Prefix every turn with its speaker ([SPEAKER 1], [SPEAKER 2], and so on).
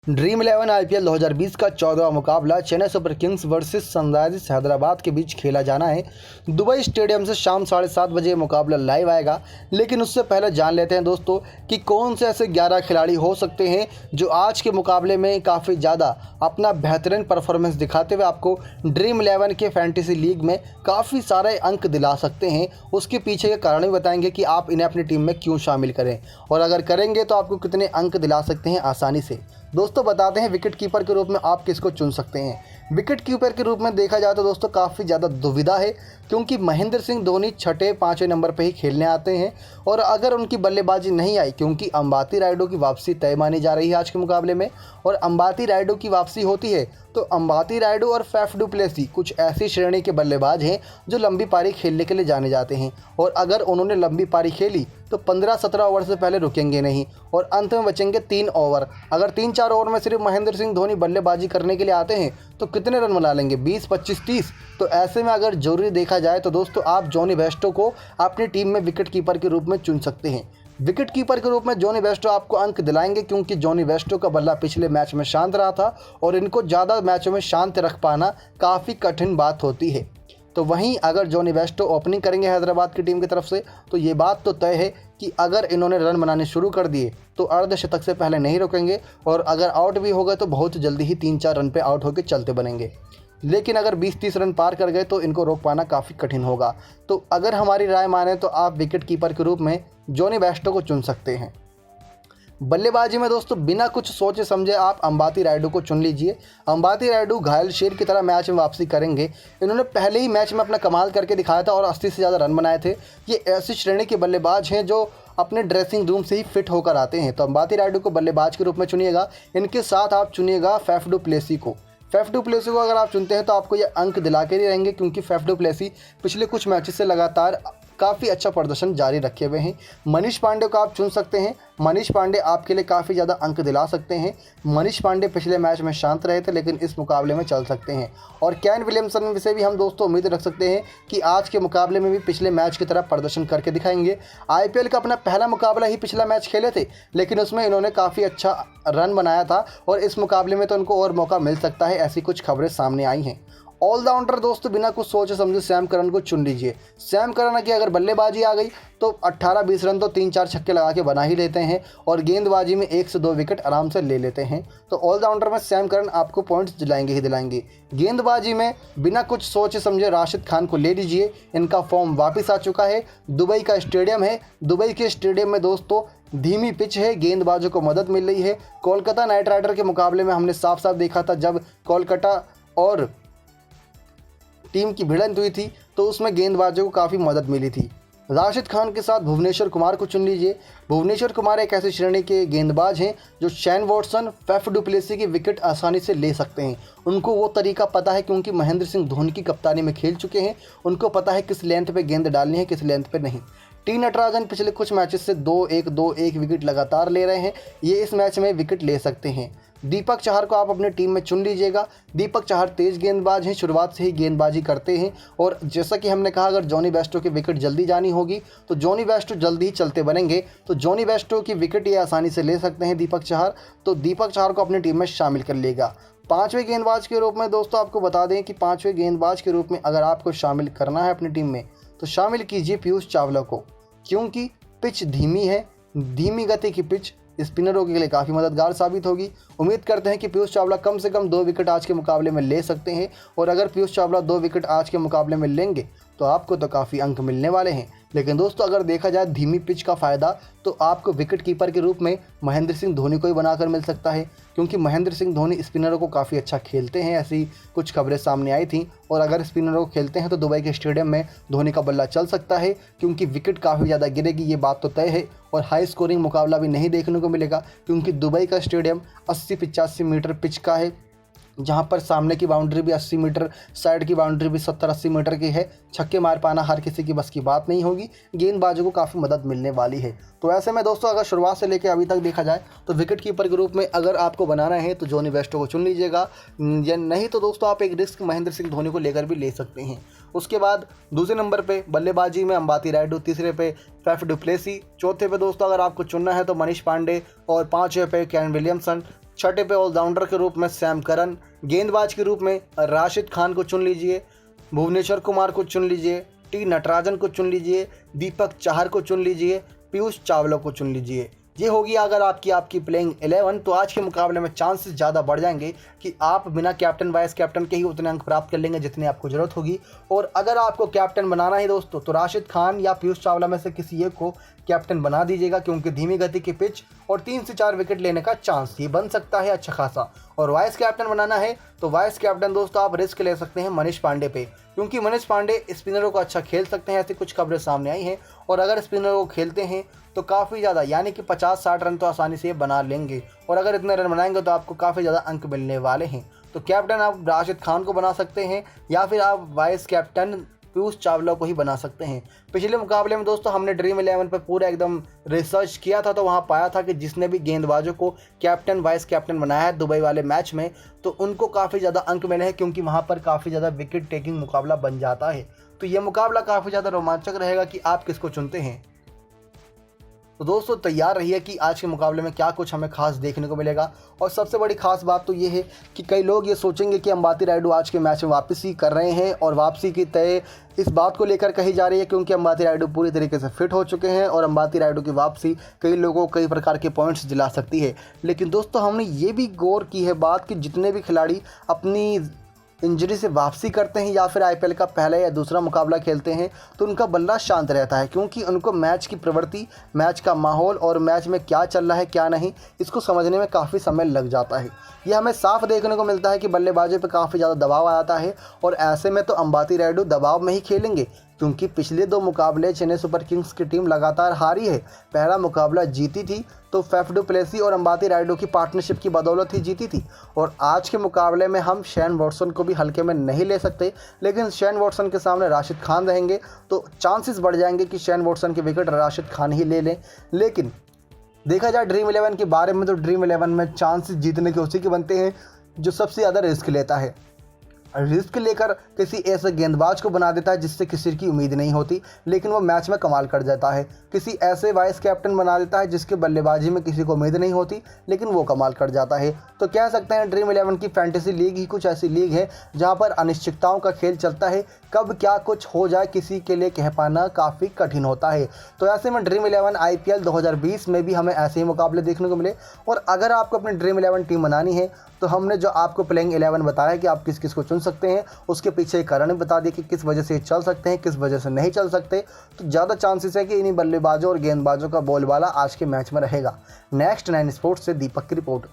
[SPEAKER 1] Dream 11 IPL 2020 का 14वां मुकाबला Chennai super Kings versus Sunrisers Hyderabad के बीच खेला जाना है। दुबई स्टेडियम से शाम 7:30 बजे मुकाबला लाइव आएगा। लेकिन उससे पहले जान लेते हैं दोस्तों कि कौन से ऐसे 11 खिलाड़ी हो सकते हैं जो आज के मुकाबले में काफ़ी ज़्यादा अपना बेहतरीन परफॉर्मेंस दिखाते हुए आपको ड्रीम 11 के फैंटेसी लीग में काफ़ी सारे अंक दिला सकते हैं। उसके पीछे के कारण भी बताएंगे कि आप इन्हें अपनी टीम में क्यों शामिल करें और अगर करेंगे तो आपको कितने अंक दिला सकते हैं आसानी से। दोस्तों बताते हैं विकेट कीपर के रूप में आप किसको चुन सकते हैं। विकेट कीपर के रूप में देखा जाए तो दोस्तों काफ़ी ज़्यादा दुविधा है, क्योंकि महेंद्र सिंह धोनी छठे पाँचवें नंबर पर ही खेलने आते हैं और अगर उनकी बल्लेबाजी नहीं आई, क्योंकि अंबाती रायडू की वापसी तय मानी जा रही है आज के मुकाबले में, और अंबाती रायडू की वापसी होती है तो अंबाती रायडू और फैफ डू प्लेसी कुछ ऐसी श्रेणी के बल्लेबाज हैं जो लंबी पारी खेलने के लिए जाने जाते हैं और अगर उन्होंने लंबी पारी खेली तो 15-17 ओवर से पहले रुकेंगे नहीं और अंत में बचेंगे 3 ओवर। अगर 3-4 ओवर में सिर्फ महेंद्र सिंह धोनी बल्लेबाजी करने के लिए आते हैं तो कितने रन बना लेंगे? 20, 25, 30। तो ऐसे में अगर जरूरी देखा जाए तो दोस्तों आप जॉनी बेस्टो को अपनी टीम में विकेट कीपर के रूप में चुन सकते हैं। विकेट कीपर के रूप में जॉनी बेस्टो आपको अंक दिलाएंगे, क्योंकि जॉनी बेस्टो का बल्ला पिछले मैच में शांत रहा था और इनको ज़्यादा मैचों में शांत रख पाना काफ़ी कठिन बात होती है। तो वहीं अगर जॉनी बेस्टो ओपनिंग करेंगे हैदराबाद की टीम की तरफ से तो ये बात तो तय है कि अगर इन्होंने रन बनाने शुरू कर दिए तो अर्धशतक से पहले नहीं रुकेंगे और अगर आउट भी हो गए तो बहुत जल्दी ही 3-4 रन पे आउट होकर चलते बनेंगे। लेकिन अगर 20-30 रन पार कर गए तो इनको रोक पाना काफ़ी कठिन होगा। तो अगर हमारी राय माने तो आप विकेट कीपर के रूप में जॉनी बेस्टो को चुन सकते हैं। बल्लेबाजी में दोस्तों बिना कुछ सोचे समझे आप अंबाती रायडू को चुन लीजिए। अंबाती रायडू घायल शेर की तरह मैच में वापसी करेंगे। इन्होंने पहले ही मैच में अपना कमाल करके दिखाया था और 80 से ज़्यादा रन बनाए थे। ये ऐसी श्रेणी के बल्लेबाज हैं जो अपने ड्रेसिंग रूम से ही फिट होकर आते हैं। तो अंबाती रायडू को बल्लेबाज के रूप में चुनिएगा। इनके साथ आप चुनिएगा फैफ डू प्लेसी को। फैफ डू प्लेसी को अगर आप चुनते हैं तो आपको ये अंक दिला के ही रहेंगे, क्योंकि फैफ डू प्लेसी पिछले कुछ मैचेस से लगातार काफ़ी अच्छा प्रदर्शन जारी रखे हुए हैं। मनीष पांडे को आप चुन सकते हैं। मनीष पांडे आपके लिए काफ़ी ज़्यादा अंक दिला सकते हैं। मनीष पांडे पिछले मैच में शांत रहे थे लेकिन इस मुकाबले में चल सकते हैं। और कैन विलियमसन से भी हम दोस्तों उम्मीद रख सकते हैं कि आज के मुकाबले में भी पिछले मैच की तरह प्रदर्शन करके दिखाएंगे। आईपीएल का अपना पहला मुकाबला ही पिछला मैच खेले थे, लेकिन उसमें इन्होंने काफ़ी अच्छा रन बनाया था और इस मुकाबले में तो उनको और मौका मिल सकता है, ऐसी कुछ खबरें सामने आई हैं। ऑलराउंडर दोस्तों बिना कुछ सोचे समझे सैम करन को चुन लीजिए। सैम करन की अगर बल्लेबाजी आ गई तो 18-20 रन तो 3-4 छक्के लगा के बना ही लेते हैं और गेंदबाजी में 1 से 2 विकेट आराम से ले लेते हैं। तो ऑलराउंडर में सैम करन आपको पॉइंट्स दिलाएंगे ही दिलाएंगे। गेंदबाजी में बिना कुछ सोचे समझे राशिद खान को ले लीजिए। इनका फॉर्म वापस आ चुका है। दुबई का स्टेडियम है। दुबई के स्टेडियम में दोस्तों धीमी पिच है, गेंदबाजों को मदद मिल रही है। कोलकाता नाइट राइडर के मुकाबले में हमने साफ साफ देखा था जब कोलकाता और टीम की भिड़ंत हुई थी तो उसमें गेंदबाजों को काफ़ी मदद मिली थी। राशिद खान के साथ भुवनेश्वर कुमार को चुन लीजिए। भुवनेश्वर कुमार एक ऐसी श्रेणी के गेंदबाज हैं जो Shane Watson, Faf du Plessis की विकेट आसानी से ले सकते हैं। उनको वो तरीका पता है, क्योंकि महेंद्र सिंह धोनी की कप्तानी में खेल चुके हैं। उनको पता है किस लेंथ पे गेंद डालनी है, किस लेंथ पे नहीं। टी नटराजन पिछले कुछ मैचेस से 2-1 विकेट लगातार ले रहे हैं। ये इस मैच में विकेट ले सकते हैं। दीपक चाहर को आप अपनी टीम में चुन लीजिएगा। दीपक चाहर तेज गेंदबाज हैं, शुरुआत से ही गेंदबाजी करते हैं और जैसा कि हमने कहा अगर जॉनी बेस्टो की विकेट जल्दी जानी होगी तो जॉनी बेस्टो जल्दी ही चलते बनेंगे। तो जॉनी बेस्टो की विकेट ये आसानी से ले सकते हैं दीपक चाहर। तो दीपक चाहर को अपनी टीम में शामिल कर लेगा। 5वें गेंदबाज के रूप में दोस्तों आपको बता दें कि 5वें गेंदबाज के रूप में अगर आपको शामिल करना है अपनी टीम में तो शामिल कीजिए पीयूष चावला को, क्योंकि पिच धीमी है। धीमी गति की पिच स्पिनरों के लिए काफ़ी मददगार साबित होगी। उम्मीद करते हैं कि पीयूष चावला कम से कम 2 विकेट आज के मुकाबले में ले सकते हैं और अगर पीयूष चावला 2 विकेट आज के मुकाबले में लेंगे तो आपको तो काफ़ी अंक मिलने वाले हैं। लेकिन दोस्तों अगर देखा जाए धीमी पिच का फ़ायदा तो आपको विकेट कीपर के रूप में महेंद्र सिंह धोनी को ही बनाकर मिल सकता है, क्योंकि महेंद्र सिंह धोनी स्पिनरों को काफ़ी अच्छा खेलते हैं। ऐसी कुछ खबरें सामने आई थी और अगर स्पिनरों को खेलते हैं तो दुबई के स्टेडियम में धोनी का बल्ला चल सकता है, क्योंकि विकेट काफ़ी ज़्यादा गिरेगी, ये बात तो तय है। और हाई स्कोरिंग मुकाबला भी नहीं देखने को मिलेगा, क्योंकि दुबई का स्टेडियम 80-85 मीटर पिच का है, जहां पर सामने की बाउंड्री भी 80 मीटर, साइड की बाउंड्री भी 70-80 मीटर की है। छक्के मार पाना हर किसी की बस की बात नहीं होगी। गेंदबाजों को काफ़ी मदद मिलने वाली है। तो ऐसे में दोस्तों अगर शुरुआत से लेकर अभी तक देखा जाए तो विकेट कीपर के रूप में अगर आपको बनाना है तो जॉनी बेस्टो को चुन लीजिएगा, या नहीं तो दोस्तों आप एक रिस्क महेंद्र सिंह धोनी को लेकर भी ले सकते हैं। उसके बाद दूसरे नंबर पे बल्लेबाजी में अंबाती रायडू, तीसरे पे फैफ डू प्लेसी, चौथे पे दोस्तों अगर आपको चुनना है तो मनीष पांडे और 5वें पे कैन विलियमसन, छठे पे ऑलराउंडर के रूप में सैम करन, गेंदबाज के रूप में राशिद खान को चुन लीजिए, भुवनेश्वर कुमार को चुन लीजिए, टी नटराजन को चुन लीजिए, दीपक चाहर को चुन लीजिए, पीयूष चावला को चुन लीजिए। ये होगी अगर आपकी प्लेइंग 11, तो आज के मुकाबले में चांसेस ज़्यादा बढ़ जाएंगे कि आप बिना कैप्टन वाइस कैप्टन के ही उतने अंक प्राप्त कर लेंगे जितने आपको ज़रूरत होगी। और अगर आपको कैप्टन बनाना है दोस्तों, तो राशिद खान या पीयूष चावला में से किसी एक को कैप्टन बना दीजिएगा, क्योंकि धीमी गति की पिच और 3 से 4 विकेट लेने का चांस ये बन सकता है अच्छा खासा। और वाइस कैप्टन बनाना है तो वाइस कैप्टन दोस्तों आप रिस्क ले सकते हैं मनीष पांडे पे, क्योंकि मनीष पांडे स्पिनरों को अच्छा खेल सकते हैं, ऐसी कुछ खबरें सामने आई हैं। और अगर स्पिनरों को खेलते हैं तो काफ़ी ज़्यादा यानी कि 50-60 रन तो आसानी से बना लेंगे, और अगर इतने रन बनाएंगे तो आपको काफ़ी ज़्यादा अंक मिलने वाले हैं। तो कैप्टन आप राशिद खान को बना सकते हैं या फिर आप वाइस कैप्टन पीयूष चावला को ही बना सकते हैं। पिछले मुकाबले में दोस्तों हमने ड्रीम 11 पर पूरा एकदम रिसर्च किया था, तो वहाँ पाया था कि जिसने भी गेंदबाजों को कैप्टन वाइस कैप्टन बनाया है दुबई वाले मैच में, तो उनको काफ़ी ज़्यादा अंक मिले हैं, क्योंकि वहाँ पर काफ़ी ज़्यादा विकेट टेकिंग मुकाबला बन जाता है। तो ये मुकाबला काफ़ी ज़्यादा रोमांचक रहेगा कि आप किसको चुनते हैं। तो दोस्तों तैयार रहिए कि आज के मुकाबले में क्या कुछ हमें खास देखने को मिलेगा। और सबसे बड़ी खास बात तो ये है कि कई लोग ये सोचेंगे कि अंबाती रायडू आज के मैच में वापसी कर रहे हैं, और वापसी की तय इस बात को लेकर कही जा रही है क्योंकि अंबाती रायडू पूरी तरीके से फिट हो चुके हैं, और अंबाती रायडू की वापसी कई लोगों को कई प्रकार के पॉइंट्स दिला सकती है। लेकिन दोस्तों हमने ये भी गौर की है बात कि जितने भी खिलाड़ी अपनी इंजरी से वापसी करते हैं या फिर आईपीएल का पहला या दूसरा मुकाबला खेलते हैं, तो उनका बल्ला शांत रहता है, क्योंकि उनको मैच की प्रवृत्ति, मैच का माहौल और मैच में क्या चल रहा है क्या नहीं, इसको समझने में काफ़ी समय लग जाता है। यह हमें साफ देखने को मिलता है कि बल्लेबाजों पर काफ़ी ज़्यादा दबाव आता है, और ऐसे में तो अंबाती रायडू दबाव में ही खेलेंगे, क्योंकि पिछले 2 मुकाबले चेन्नई सुपर किंग्स की टीम लगातार हारी है। पहला मुकाबला जीती थी तो फैफ डू प्लेसी और अंबाती रायडू की पार्टनरशिप की बदौलत ही जीती थी, और आज के मुकाबले में हम शेन वॉटसन को भी हल्के में नहीं ले सकते। लेकिन शेन वॉटसन के सामने राशिद खान रहेंगे तो चांसेस बढ़ जाएंगे कि शेन वॉटसन के विकेट राशिद खान ही ले लें। लेकिन देखा जाए ड्रीम 11 के बारे में, तो ड्रीम 11 में चांसेस जीतने के उसी के बनते हैं जो सबसे ज़्यादा रिस्क लेता है। रिस्क लेकर किसी ऐसे गेंदबाज को बना देता है जिससे किसी की उम्मीद नहीं होती, लेकिन वो मैच में कमाल कर जाता है। किसी ऐसे वाइस कैप्टन बना देता है जिसके बल्लेबाजी में किसी को उम्मीद नहीं होती, लेकिन वो कमाल कर जाता है। तो कह सकते हैं ड्रीम 11 की फैंटेसी लीग ही कुछ ऐसी लीग है जहाँ पर अनिश्चितताओं का खेल चलता है, कब क्या कुछ हो जाए किसी के लिए कह पाना काफ़ी कठिन होता है। तो ऐसे में ड्रीम 11 IPL 2020 में भी हमें ऐसे ही मुकाबले देखने को मिले। और अगर आपको अपनी ड्रीम 11 टीम बनानी है, तो हमने जो आपको प्लेइंग 11 बताया कि आप किस किस को चुन सकते हैं, उसके पीछे कारण बता दिए कि किस वजह से चल सकते हैं, किस वजह से नहीं चल सकते। तो ज़्यादा चांसेस है कि इन्हीं बल्लेबाजों और गेंदबाजों का बोलबाला आज के मैच में रहेगा। नेक्स्ट 9 स्पोर्ट्स से दीपक की रिपोर्ट।